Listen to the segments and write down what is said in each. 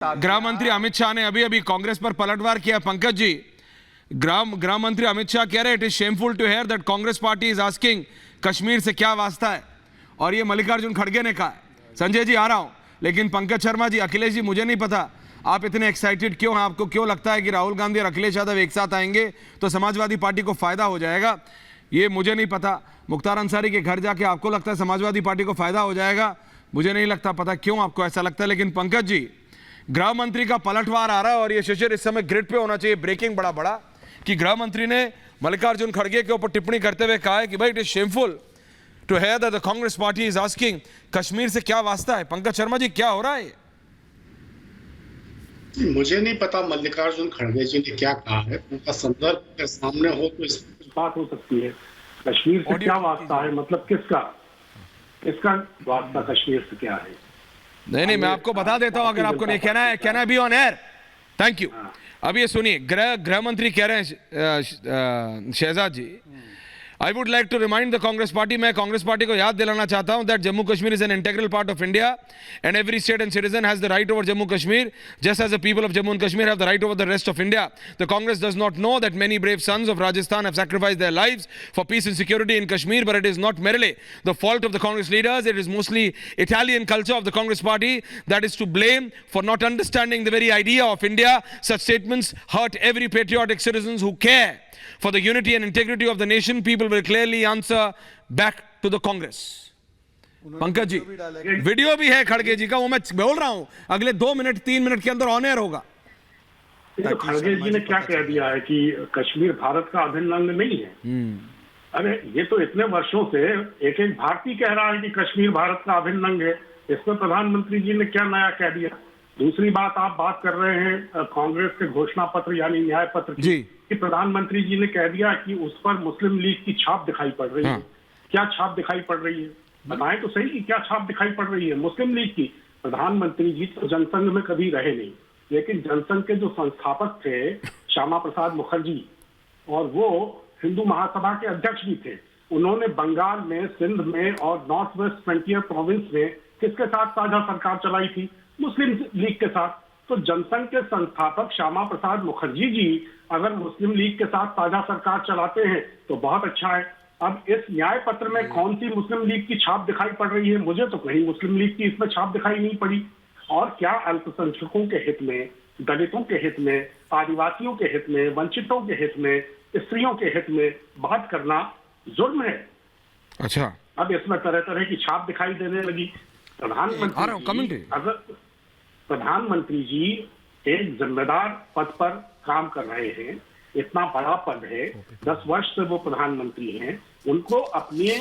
गृह मंत्री अमित शाह ने अभी अभी कांग्रेस पर पलटवार किया। पंकज जी, गृह मंत्री अमित शाह कह रहे it is shameful to hear that Congress party is asking Kashmir से क्या वास्ता है, और ये मल्लिकार्जुन खड़गे ने कहा है। संजय जी आ रहा हूं, लेकिन पंकज शर्मा जी, अखिलेश जी, मुझे नहीं पता आप इतने एक्साइटेड क्यों हैं। आपको क्यों लगता है कि राहुल गांधी और अखिलेश यादव एक साथ आएंगे तो समाजवादी पार्टी को फायदा हो जाएगा? ये मुझे नहीं पता। मुख्तार अंसारी के घर जाके आपको लगता है समाजवादी पार्टी को फायदा हो जाएगा? मुझे नहीं लगता, पता क्यों आपको ऐसा लगता है। लेकिन पंकज जी, गृह मंत्री का पलटवार आ रहा है, और ये शिशिर इस समय ग्रिड पे होना चाहिए, ब्रेकिंग बड़ा बड़ा, कि गृह मंत्री ने मल्लिकार्जुन खड़गे के ऊपर टिप्पणी करते हुए कहा है कि भाई it is shameful to hear that the Congress party is asking Kashmir से क्या वास्ता है। पंकज शर्मा जी, क्या हो रहा है? मुझे नहीं पता मल्लिकार्जुन खड़गे जी ने क्या कहा है, उनका संदर्भ अगर सामने हो तो इस बात हो सकती है। कश्मीर से क्या वास्ता है, मतलब किसका वास्ता कश्मीर से क्या है? नहीं, मैं आपको बता देता हूं, अगर आपको नहीं कहना है, can I be on air? Thank you. अब ये सुनिए, गृह मंत्री कह रहे हैं शहजाद जी, I would like to remind the Congress party, मैं कांग्रेस पार्टी को याद दिलाना चाहता हूं that Jammu Kashmir is an integral part of India and every state and citizen has the right over Jammu Kashmir just as the people of Jammu and Kashmir have the right over the rest of India. The Congress does not know that many brave sons of Rajasthan have sacrificed their lives for peace and security in Kashmir, but it is not merely the fault of the Congress leaders. It is mostly Italian culture of the Congress party that is to blame for not understanding the very idea of India. Such statements hurt every patriotic citizens who care for the unity and integrity of the nation. People will clearly answer back to the Congress. Pankaj ji, video भी है खड़गे जी का, वो मैं बोल रहा हूं अगले 2 मिनट 3 मिनट के अंदर ऑन एयर होगा। तो खड़गे जी ने क्या कह दिया है कि कश्मीर भारत का अभिन्न अंग नहीं है? अरे ये तो इतने वर्षों से एक एक भारतीय कह रहा है कि कश्मीर भारत का अभिन्न अंग है। इसमें प्रधानमंत्री जी ने क्या नया कह दिया? दूसरी बात आप कर रहे हैं कांग्रेस के घोषणा पत्र यानी न्याय पत्र की, कि प्रधानमंत्री जी ने कह दिया कि उस पर मुस्लिम लीग की छाप दिखाई पड़ रही है। क्या छाप दिखाई पड़ रही है? बताएं तो सही कि क्या छाप दिखाई पड़ रही है मुस्लिम लीग की? प्रधानमंत्री जी तो जनसंघ में कभी रहे नहीं, लेकिन जनसंघ के जो संस्थापक थे श्यामा प्रसाद मुखर्जी, और वो हिंदू महासभा के अध्यक्ष भी थे। उन्होंने बंगाल में, सिंध में और नॉर्थ वेस्ट फ्रंटियर प्रोविंस में किसके साथ साझा सरकार चलाई थी? मुस्लिम लीग के साथ। तो जनसंघ के संस्थापक श्यामा प्रसाद मुखर्जी जी अगर मुस्लिम लीग के साथ साझा सरकार चलाते हैं तो बहुत अच्छा है। अब इस न्याय पत्र में कौन सी मुस्लिम लीग की छाप दिखाई पड़ रही है? मुझे तो कहीं मुस्लिम लीग की इसमें छाप दिखाई नहीं पड़ी। और क्या अल्पसंख्यकों के हित में, दलितों के हित में, आदिवासियों के हित में, वंचितों के हित में, स्त्रियों के हित में बात करना जुर्म है? अच्छा, अब इसमें तरह तरह की छाप दिखाई देने लगी। प्रधानमंत्री जी एक जिम्मेदार पद पर काम कर रहे हैं, इतना बड़ा पद है, 10 वर्ष से वो प्रधानमंत्री हैं। उनको अपने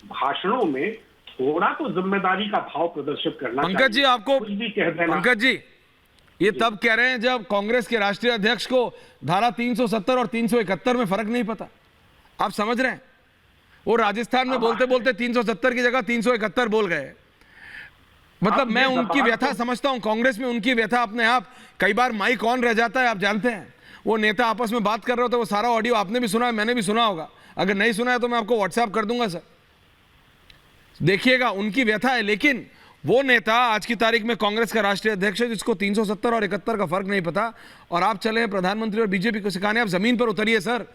भाषणों में थोड़ा तो जिम्मेदारी का भाव प्रदर्शित करना चाहिए। पंकज जी, आपको कुछ भी कह देना। पंकज जी, ये तब कह रहे हैं जब कांग्रेस के राष्ट्रीय अध्यक्ष को धारा 370 और 371 में फर्क नहीं पता। आप समझ रहे हैं? वो राजस्थान में बोलते बोलते 370 की जगह 371 बोल गए। मतलब मैं उनकी व्यथा समझता हूं, कांग्रेस में उनकी व्यथा अपने आप, कई बार माइक ऑन रह जाता है, आप जानते हैं, वो नेता आपस में बात कर रहे हो तो वो सारा ऑडियो आपने भी सुना है, मैंने भी सुना होगा। अगर नहीं सुना है तो मैं आपको व्हाट्सएप कर दूंगा सर, देखिएगा, उनकी व्यथा है। लेकिन वो नेता आज की तारीख में कांग्रेस का राष्ट्रीय अध्यक्ष है जिसको 370 और 71 का फर्क नहीं पता, और आप चले हैं प्रधानमंत्री और बीजेपी को सिखाने। आप जमीन पर उतरिए सर,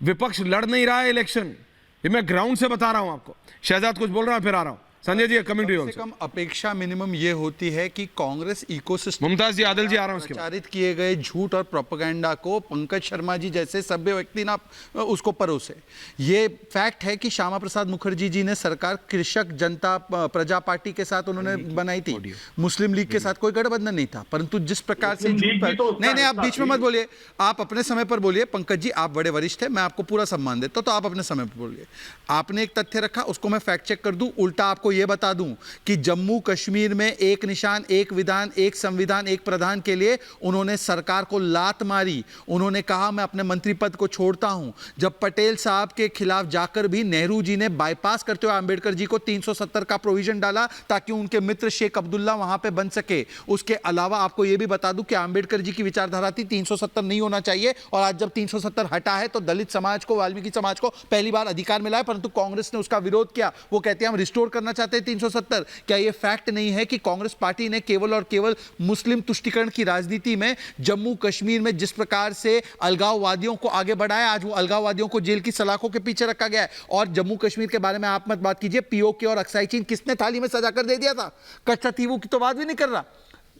विपक्ष लड़ नहीं रहा है इलेक्शन, ये मैं ग्राउंड से बता रहा हूं आपको। शहजाद कुछ बोल रहा है, फिर आ रहा हूं। Sanjay ji, coming to you. कम अपेक्षा मिनिमम ये होती है कि कांग्रेस इकोसिस्टम, मुमताज जी, आदिल जी आ रहा हूं, प्रचारित किए गए झूठ और प्रोपेगेंडा को पंकज शर्मा जी जैसे सभ्य व्यक्ति ना उसको परोसे। ये फैक्ट है कि श्यामा प्रसाद मुखर्जी जी ने सरकार कृषक जनता प्रजा पार्टी के साथ उन्होंने बनाई थी, मुस्लिम लीग के साथ कोई गठबंधन नहीं था। परंतु जिस प्रकार से नहीं, आप बीच में मत बोलिए, आप अपने समय पर बोलिए। पंकज जी, आप बड़े वरिष्ठ हैं, मैं आपको पूरा सम्मान देता हूं, तो आप अपने समय पर बोलिए। आपने एक तथ्य रखा, उसको मैं फैक्ट चेक कर दूं, उल्टा आपको ये बता दूं कि जम्मू कश्मीर में एक निशान, एक विधान, एक संविधान, एक प्रधान के लिए उन्होंने सरकार को लात मारी। उन्होंने कहा मैं अपने मंत्री पद को छोड़ता हूं। जब पटेल साहब के खिलाफ जाकर भी नेहरू जी ने बाईपास करते हुए अंबेडकर जी को 370 का प्रोविजन डाला ताकि उनके मित्र शेख अब्दुल्ला वहां पे बन सके। उसके अलावा आपको यह भी बता दूं कि अंबेडकर जी की विचारधारा थी 370 नहीं होना चाहिए, और आज जब 370 हटा है तो दलित समाज को, वाल्मीकि समाज को पहली बार अधिकार मिला है, परंतु कांग्रेस ने उसका विरोध किया। वो कहते हैं हम रिस्टोर करना चाहते हैं 370? क्या यह फैक्ट नहीं है कि कांग्रेस पार्टी ने केवल और केवल मुस्लिम तुष्टीकरण की राजनीति में जम्मू कश्मीर में जिस प्रकार से अलगाववादियों को आगे बढ़ाया, आज वो अलगाववादियों को जेल की सलाखों के पीछे रखा गया है। और जम्मू कश्मीर के बारे में आप मत बात कीजिए, पीओके और अक्साई चीन किसने थाली में सजाकर दे दिया था? कच्छतीवू की तो बात भी नहीं कर रहा।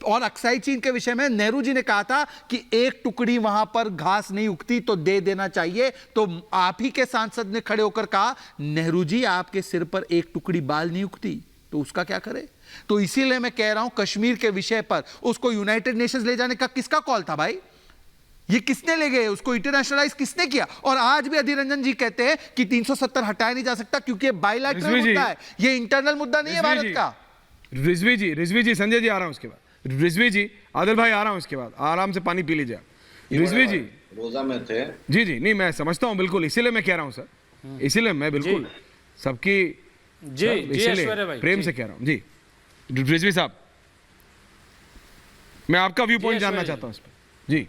और अक्साई चीन के विषय में नेहरू जी ने कहा था कि एक टुकड़ी वहां पर घास नहीं उगती तो दे देना चाहिए, तो आप ही के सांसद ने खड़े होकर कहा, नेहरू जी आपके सिर पर एक टुकड़ी बाल नहीं उगती, तो उसका क्या करे? तो इसीलिए मैं कह रहा हूं कश्मीर के विषय पर उसको यूनाइटेड नेशंस ले जाने का किसका कॉल था भाई? ये किसने ले गए उसको? इंटरनेशनलाइज किसने किया? और आज भी अधीर रंजन जी कहते हैं कि 370 हटाया नहीं जा सकता क्योंकि ये बायलैटरल मुद्दा है, ये इंटरनल मुद्दा नहीं है भारत का। रिजवी जी, संजय जी आ रहा हूं उसके बाद, रिजवी जी, आदिल भाई आ रहा हूं उसके बाद, आराम से पानी पी लीजिए। रिजवी जी रोजा में थे। जी, नहीं मैं समझता हूं बिल्कुल, इसीलिए मैं कह रहा हूं सर, इसीलिए मैं बिल्कुल सबकी इसीलिए प्रेम से कह रहा हूं जी। रिजवी साहब, मैं आपका व्यू पॉइंट जानना चाहता हूं इस पर जी।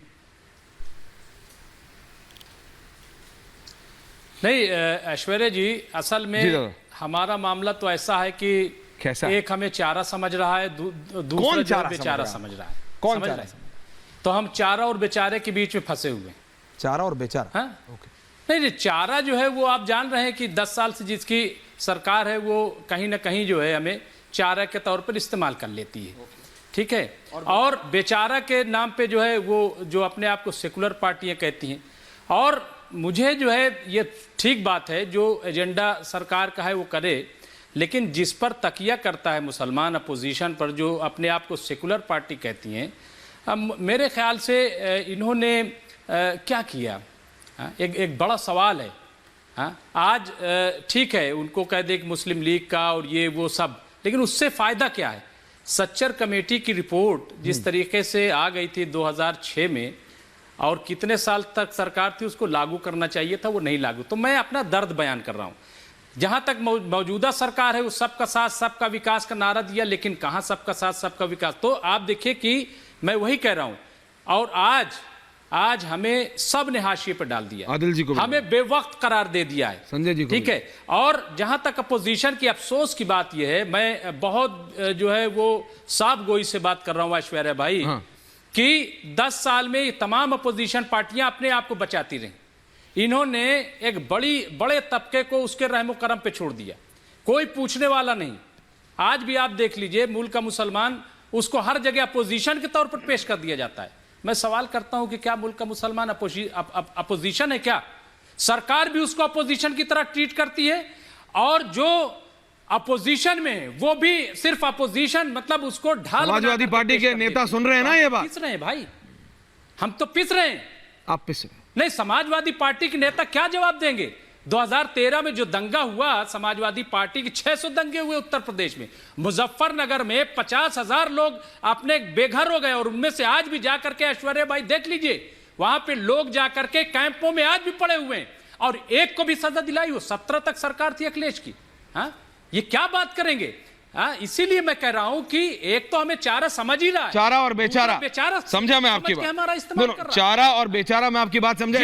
नहीं ऐश्वर्या जी, असल में हमारा मामला तो ऐसा है कि कैसा? एक हमें चारा समझ रहा है, दूसरा जो बेचारा समझ रहा है। कौन चारा? तो हम चारा और बेचारे के बीच में फंसे हुए हैं। चारा और बेचारा? हाँ? नहीं, चारा जो है वो आप जान रहे हैं कि 10 साल से जिसकी सरकार है वो कहीं ना कहीं जो है हमें चारा के तौर पर इस्तेमाल कर लेती है, ठीक है। और बेचारा के नाम पे जो है वो जो अपने आप को सेकुलर पार्टियां कहती हैं। और मुझे जो है ये ठीक बात है, जो एजेंडा सरकार का है वो करे, लेकिन जिस पर तकिया करता है मुसलमान अपोजिशन पर, जो अपने आप को सेकुलर पार्टी कहती हैं, मेरे ख्याल से इन्होंने क्या किया? एक बड़ा सवाल है। आज ठीक है उनको कह दे कि मुस्लिम लीग का और ये वो सब, लेकिन उससे फ़ायदा क्या है? सच्चर कमेटी की रिपोर्ट जिस तरीके से आ गई थी 2006 में, और कितने साल तक सरकार थी उसको लागू करना चाहिए था, वो नहीं लागू। तो मैं अपना दर्द बयान कर रहा हूँ। जहाँ तक मौजूदा सरकार है वो सबका साथ सबका विकास का नारा दिया, लेकिन कहाँ सबका साथ सबका विकास? तो आप देखिए कि मैं वही कह रहा हूँ। और आज हमें सब ने हाशिए पर डाल दिया, आदिल जी को हमें बेवक्त करार दे दिया है, संजय जी को, ठीक है। और जहाँ तक अपोजिशन की अफसोस की बात यह है, मैं बहुत जो है वो साफ गोई से बात कर रहा हूँ ऐश्वर्या भाई, कि 10 साल में ये तमाम अपोजिशन पार्टियां अपने आप को बचाती रहीं। इन्होंने एक बड़े तबके को उसके रहमो करम पे छोड़ दिया, कोई पूछने वाला नहीं। आज भी आप देख लीजिए, मुल्क का मुसलमान उसको हर जगह अपोजिशन के तौर पर पेश कर दिया जाता है। मैं सवाल करता हूं कि क्या मुल्क का मुसलमान अपोजिशन है? क्या सरकार भी उसको अपोजिशन की तरह ट्रीट करती है? और जो अपोजिशन में वो भी सिर्फ अपोजिशन, मतलब उसको ढाल, समाजवादी पार्टी के नेता सुन रहे हैं ना ये बात? पिस रहे हैं भाई, हम तो पिस रहे हैं। आप पिस रहे हैं? नहीं, समाजवादी पार्टी के नेता क्या जवाब देंगे? 2013 में जो दंगा हुआ, समाजवादी पार्टी के 600 दंगे हुए उत्तर प्रदेश में, मुजफ्फरनगर में 50,000 लोग अपने बेघर हो गए। और उनमें से आज भी जाकर के ऐश्वर्या भाई देख लीजिए, वहां पे लोग जाकर के कैंपों में आज भी पड़े हुए हैं, और एक को भी सजा दिलाई हो। 17 तक सरकार थी अखिलेश की। ये क्या बात करेंगे? इसीलिए मैं कह रहा हूं कि एक तो हमें चारा समझ ही रहा है, चारा और बेचारा समझा मैं आपकी बात, चारा और बेचारा मैं आपकी बात समझा।